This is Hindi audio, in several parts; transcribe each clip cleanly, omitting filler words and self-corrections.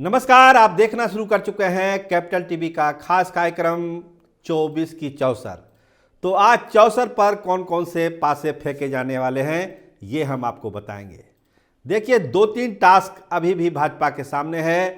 नमस्कार, आप देखना शुरू कर चुके हैं कैपिटल टीवी का खास कार्यक्रम 24 की चौसर। तो आज चौसर पर कौन कौन से पासे फेंके जाने वाले हैं ये हम आपको बताएंगे। देखिए, दो तीन टास्क अभी भी भाजपा के सामने है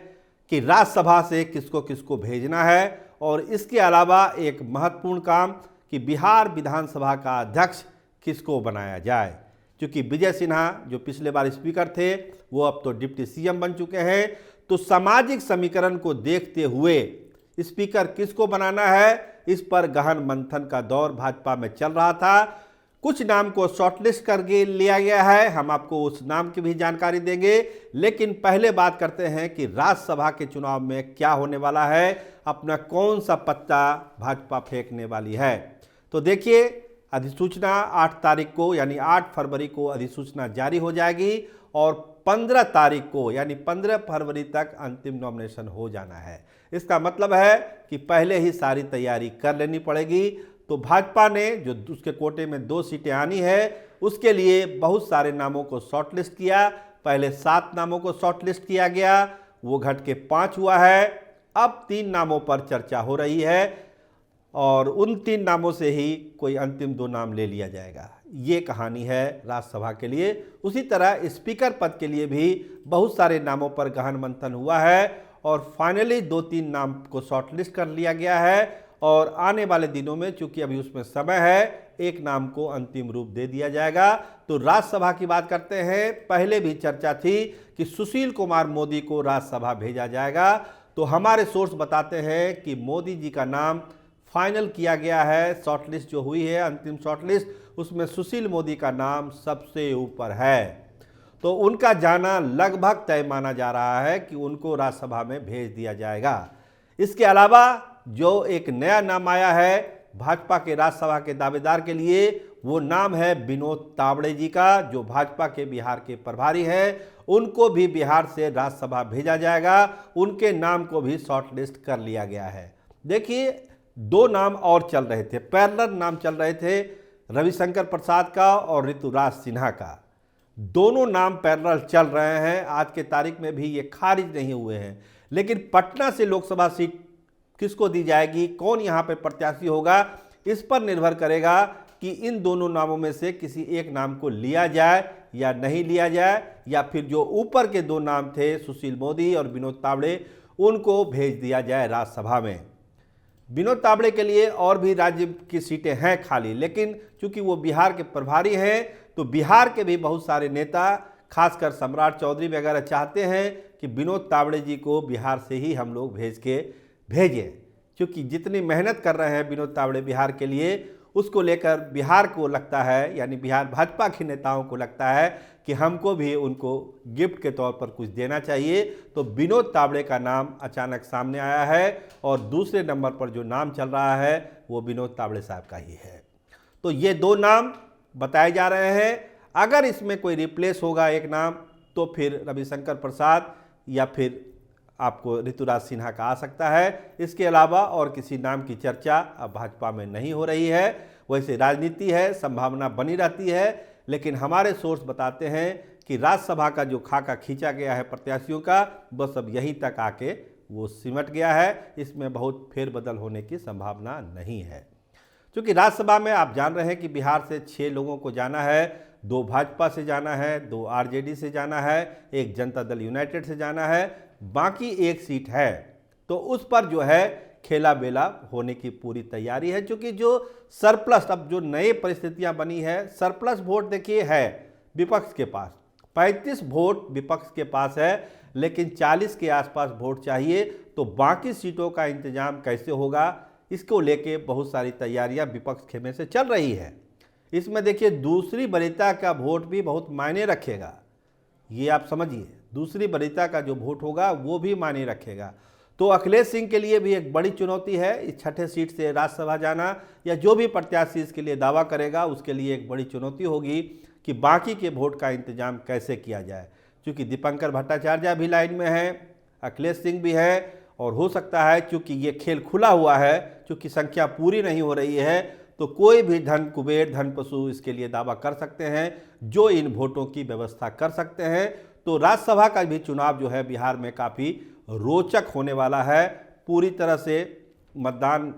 कि राज्यसभा से किसको किसको भेजना है, और इसके अलावा एक महत्वपूर्ण काम कि बिहार विधानसभा का अध्यक्ष किसको बनाया जाए। क्योंकि विजय सिन्हा जो पिछले बार स्पीकर थे वो अब तो डिप्टी सीएम बन चुके हैं, तो सामाजिक समीकरण को देखते हुए स्पीकर किसको बनाना है, इस पर गहन मंथन का दौर भाजपा में चल रहा था। कुछ नाम को शॉर्टलिस्ट करके लिया गया है, हम आपको उस नाम की भी जानकारी देंगे। लेकिन पहले बात करते हैं कि राज्यसभा के चुनाव में क्या होने वाला है, अपना कौन सा पत्ता भाजपा फेंकने वाली है। तो देखिए, अधिसूचना 8 तारीख को यानी 8 फरवरी को अधिसूचना जारी हो जाएगी और 15 तारीख को यानी 15 फरवरी तक अंतिम नॉमिनेशन हो जाना है। इसका मतलब है कि पहले ही सारी तैयारी कर लेनी पड़ेगी। तो भाजपा ने जो उसके कोटे में 2 सीटें आनी है उसके लिए बहुत सारे नामों को शॉर्टलिस्ट किया। पहले 7 नामों को शॉर्टलिस्ट किया गया, वो घट के 5 हुआ है। अब 3 नामों पर चर्चा हो रही है और उन 3 नामों से ही कोई अंतिम 2 नाम ले लिया जाएगा। ये कहानी है राज्यसभा के लिए। उसी तरह स्पीकर पद के लिए भी बहुत सारे नामों पर गहन मंथन हुआ है और फाइनली 2-3 नाम को शॉर्टलिस्ट कर लिया गया है। और आने वाले दिनों में चूंकि अभी उसमें समय है, एक नाम को अंतिम रूप दे दिया जाएगा। तो राज्यसभा की बात करते हैं। पहले भी चर्चा थी कि सुशील कुमार मोदी को राज्यसभा भेजा जाएगा। तो हमारे सोर्स बताते हैं कि मोदी जी का नाम फाइनल किया गया है। शॉर्टलिस्ट जो हुई है, अंतिम शॉर्टलिस्ट, उसमें सुशील मोदी का नाम सबसे ऊपर है। तो उनका जाना लगभग तय माना जा रहा है कि उनको राज्यसभा में भेज दिया जाएगा। इसके अलावा जो एक नया नाम आया है भाजपा के राज्यसभा के दावेदार के लिए, वो नाम है विनोद तावड़े जी का, जो भाजपा के बिहार के प्रभारी हैं। उनको भी बिहार से राज्यसभा भेजा जाएगा। उनके नाम को भी शॉर्टलिस्ट कर लिया गया है। देखिए, 2 नाम और चल रहे थे, पैरेलल नाम चल रहे थे, रविशंकर प्रसाद का और ऋतुराज सिन्हा का। दोनों नाम पैरेलल चल रहे हैं। आज के तारीख में भी ये खारिज नहीं हुए हैं। लेकिन पटना से लोकसभा सीट किसको दी जाएगी, कौन यहाँ पर प्रत्याशी होगा, इस पर निर्भर करेगा कि इन दोनों नामों में से किसी एक नाम को लिया जाए या नहीं लिया जाए, या फिर जो ऊपर के 2 नाम थे सुशील मोदी और विनोद तावड़े, उनको भेज दिया जाए राज्यसभा में। विनोद तावड़े के लिए और भी राज्य की सीटें हैं खाली, लेकिन चूंकि वो बिहार के प्रभारी हैं तो बिहार के भी बहुत सारे नेता, खासकर सम्राट चौधरी वगैरह चाहते हैं कि विनोद तावड़े जी को बिहार से ही हम लोग भेजें। क्योंकि जितनी मेहनत कर रहे हैं विनोद तावड़े बिहार के लिए, उसको लेकर बिहार को लगता है, यानी बिहार भाजपा के नेताओं को लगता है कि हमको भी उनको गिफ्ट के तौर पर कुछ देना चाहिए। तो विनोद तावड़े का नाम अचानक सामने आया है और दूसरे नंबर पर जो नाम चल रहा है वो विनोद तावड़े साहब का ही है। तो ये 2 नाम बताए जा रहे हैं। अगर इसमें कोई रिप्लेस होगा एक नाम, तो फिर रविशंकर प्रसाद या फिर आपको ऋतुराज सिन्हा का आ सकता है। इसके अलावा और किसी नाम की चर्चा अब भाजपा में नहीं हो रही है। वैसे राजनीति है, संभावना बनी रहती है, लेकिन हमारे सोर्स बताते हैं कि राज्यसभा का जो खाका खींचा गया है प्रत्याशियों का, बस अब यहीं तक आके वो सिमट गया है। इसमें बहुत फेरबदल होने की संभावना नहीं है। क्योंकि राज्यसभा में आप जान रहे हैं कि बिहार से 6 लोगों को जाना है, 2 भाजपा से जाना है, 2 आरजेडी से जाना है, 1 जनता दल यूनाइटेड से जाना है, बाकी 1 सीट है। तो उस पर जो है खेला बेला होने की पूरी तैयारी है। क्योंकि जो सरप्लस, अब जो नई परिस्थितियां बनी है, सरप्लस वोट देखिए है विपक्ष के पास, 35 वोट विपक्ष के पास है, लेकिन 40 के आसपास वोट चाहिए। तो बाकी सीटों का इंतजाम कैसे होगा, इसको लेके बहुत सारी तैयारियां विपक्ष खेमे से चल रही है। इसमें देखिए, दूसरी वरीयता का वोट भी बहुत मायने रखेगा, ये आप समझिए। दूसरी वरीयता का जो वोट होगा वो भी मायने रखेगा। तो अखिलेश सिंह के लिए भी एक बड़ी चुनौती है इस 6ठे सीट से राज्यसभा जाना, या जो भी प्रत्याशी इसके लिए दावा करेगा उसके लिए एक बड़ी चुनौती होगी कि बाकी के वोट का इंतजाम कैसे किया जाए। क्योंकि दीपंकर भट्टाचार्य भी लाइन में है, अखिलेश सिंह भी है, और हो सकता है क्योंकि ये खेल खुला हुआ है, क्योंकि संख्या पूरी नहीं हो रही है, तो कोई भी धन कुबेर, धन पशु इसके लिए दावा कर सकते हैं जो इन वोटों की व्यवस्था कर सकते हैं। तो राज्यसभा का भी चुनाव जो है बिहार में काफ़ी रोचक होने वाला है। पूरी तरह से मतदान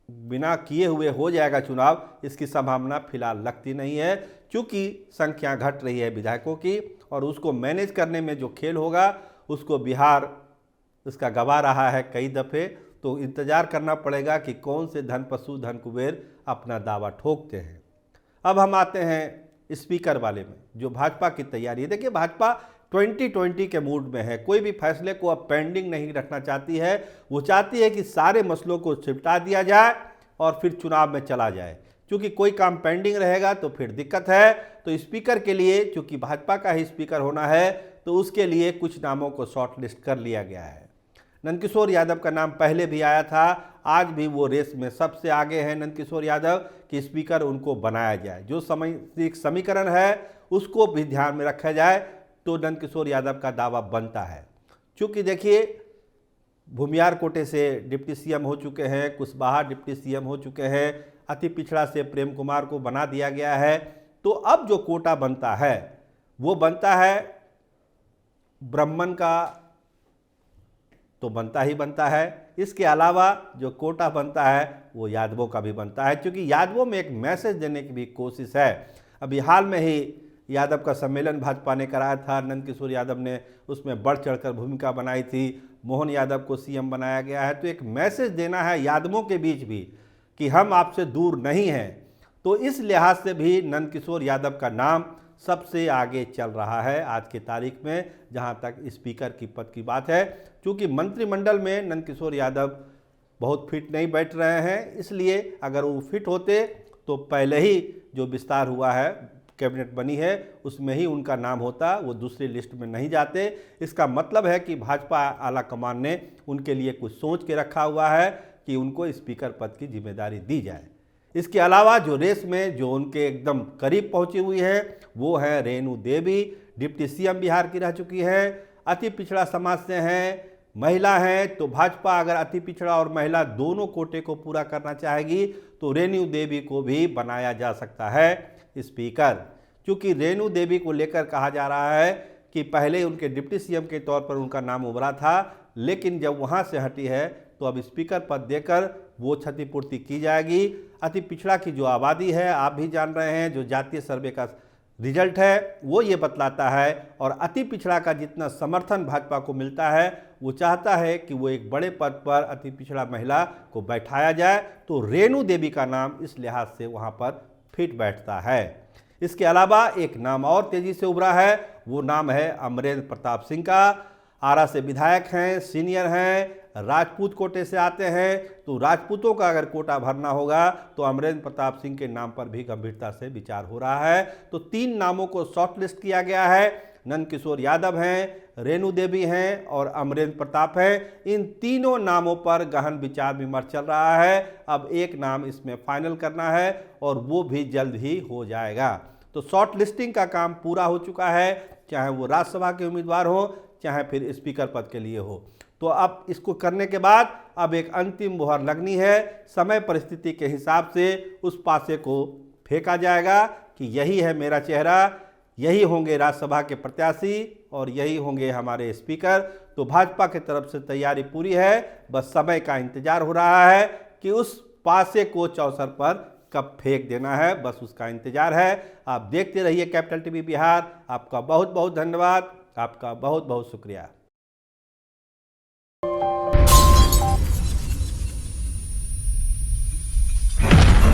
बिना किए हुए हो जाएगा चुनाव, इसकी संभावना फिलहाल लगती नहीं है, क्योंकि संख्या घट रही है विधायकों की और उसको मैनेज करने में जो खेल होगा उसको बिहार इसका गवा रहा है कई दफ़े। तो इंतज़ार करना पड़ेगा कि कौन से धनपशु धन कुबेर अपना दावा ठोकते हैं। अब हम आते हैं स्पीकर वाले में, जो भाजपा की तैयारी है। देखिए, भाजपा 2020 के मूड में है, कोई भी फैसले को अब पेंडिंग नहीं रखना चाहती है। वो चाहती है कि सारे मसलों को निपटा दिया जाए और फिर चुनाव में चला जाए, क्योंकि कोई काम पेंडिंग रहेगा तो फिर दिक्कत है। तो स्पीकर के लिए, चूंकि भाजपा का ही स्पीकर होना है, तो उसके लिए कुछ नामों को शॉर्ट लिस्ट कर लिया गया है। नंदकिशोर यादव का नाम पहले भी आया था, आज भी वो रेस में सबसे आगे हैं नंदकिशोर यादव कि स्पीकर उनको बनाया जाए। जो समीकरण है उसको भी ध्यान में रखा जाए तो नंदकिशोर यादव का दावा बनता है। क्योंकि देखिए, भूमियार कोटे से डिप्टी सीएम हो चुके हैं, कुशवाहा डिप्टी सीएम हो चुके हैं, अति पिछड़ा से प्रेम कुमार को बना दिया गया है। तो अब जो कोटा बनता है वो बनता है ब्राह्मण का, तो बनता ही बनता है। इसके अलावा जो कोटा बनता है वो यादवों का भी बनता है, क्योंकि यादवों में एक मैसेज देने की भी कोशिश है। अभी हाल में ही यादव का सम्मेलन भाजपा ने कराया था, नंदकिशोर यादव ने उसमें बढ़ चढ़कर भूमिका बनाई थी, मोहन यादव को सीएम बनाया गया है। तो एक मैसेज देना है यादवों के बीच भी कि हम आपसे दूर नहीं हैं। तो इस लिहाज से भी नंदकिशोर यादव का नाम सबसे आगे चल रहा है आज की तारीख में, जहां तक स्पीकर की पद की बात है। क्योंकि मंत्रिमंडल में नंदकिशोर यादव बहुत फिट नहीं बैठ रहे हैं, इसलिए अगर वो फिट होते तो पहले ही जो विस्तार हुआ है, कैबिनेट बनी है, उसमें ही उनका नाम होता, वो दूसरी लिस्ट में नहीं जाते। इसका मतलब है कि भाजपा आला कमान ने उनके लिए कुछ सोच के रखा हुआ है कि उनको स्पीकर पद की जिम्मेदारी दी जाए। इसके अलावा जो रेस में जो उनके एकदम करीब पहुंची हुई है वो है रेणु देवी, डिप्टी सीएम बिहार की रह चुकी है, अति पिछड़ा समाज से हैं, महिला हैं। तो भाजपा अगर अति पिछड़ा और महिला दोनों कोटे को पूरा करना चाहेगी तो रेणु देवी को भी बनाया जा सकता है स्पीकर। क्योंकि रेणु देवी को लेकर कहा जा रहा है कि पहले उनके डिप्टी सीएम के तौर पर उनका नाम उभरा था, लेकिन जब वहां से हटी है तो अब स्पीकर पद देकर वो क्षतिपूर्ति की जाएगी। अति पिछड़ा की जो आबादी है, आप भी जान रहे हैं, जो जातीय सर्वे का रिजल्ट है वो ये बतलाता है, और अति पिछड़ा का जितना समर्थन भाजपा को मिलता है वो चाहता है कि वो एक बड़े पद पर अति पिछड़ा महिला को बैठाया जाए। तो रेणु देवी का नाम इस लिहाज से वहाँ पर फिट बैठता है। इसके अलावा एक नाम और तेजी से उभरा है, वो नाम है अमरेंद्र प्रताप सिंह का। आरा से विधायक हैं, सीनियर हैं, राजपूत कोटे से आते हैं। तो राजपूतों का अगर कोटा भरना होगा तो अमरेंद्र प्रताप सिंह के नाम पर भी गंभीरता से विचार हो रहा है। तो 3 नामों को शॉर्टलिस्ट किया गया है, नंदकिशोर यादव हैं, रेणु देवी हैं और अमरेंद्र प्रताप हैं। इन तीनों नामों पर गहन विचार विमर्श चल रहा है। अब एक नाम इसमें फाइनल करना है और वो भी जल्द ही हो जाएगा। तो शॉर्ट लिस्टिंग का काम पूरा हो चुका है, चाहे वो राज्यसभा के उम्मीदवार हो चाहे फिर स्पीकर पद के लिए हो। तो अब इसको करने के बाद अब एक अंतिम मुहर लगनी है, समय परिस्थिति के हिसाब से उस पासे को फेंका जाएगा कि यही है मेरा चेहरा, यही होंगे राज्यसभा के प्रत्याशी और यही होंगे हमारे स्पीकर। तो भाजपा की तरफ से तैयारी पूरी है, बस समय का इंतजार हो रहा है कि उस पासे को चौसर पर कब फेंक देना है, बस उसका इंतजार है। आप देखते रहिए कैपिटल टीवी बिहार। आपका बहुत बहुत धन्यवाद, आपका बहुत बहुत शुक्रिया।